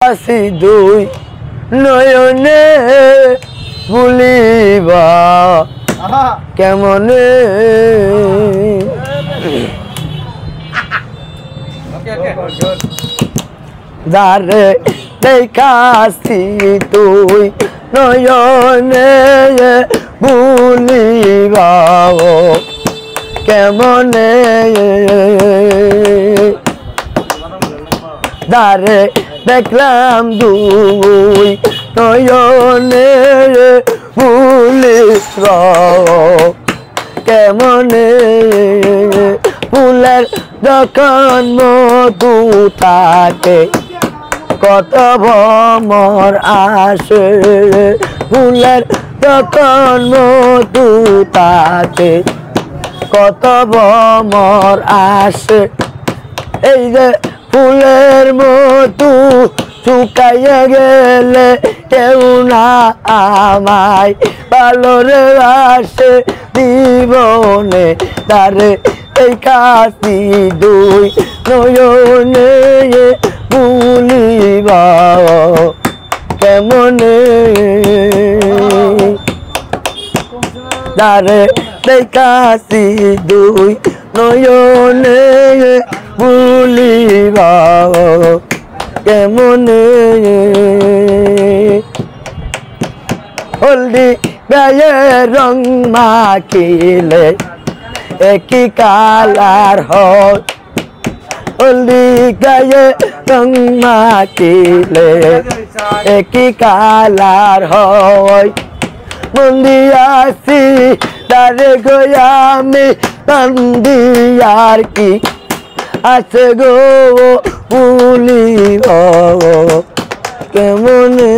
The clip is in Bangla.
আসি দুই নয়নে ভুলিবা কেমনে যারে দেখাছি তুই নয়নে ভুলিবা কেমনে যারে দেখলাম দুই নয়নে ভুলিবা কেমনে ফুলের যখন মধু থাকে কত ভ্রমর আসে ফুলের যখন মধু থাকে কত ভ্রমর আসে এই যে ফুলের মধু শুকাইয়া গেলে কেউ না আমায় ভালো রে আসে জীবনে তারে এই কাশি দুই নয়নে ভুলিবা কেমনে তারে এই কাশি দুই নয়নে ভুলিবা কেমনে হলদি গায়ে রং মাখিলে একই কালার হয় হলদি গায়ে রং মাখিলে একই কালার হয় মন্দিয়াছি তারে গোয়ামি কান্দিয়ার কি আছে গো ভুলিব কেমনে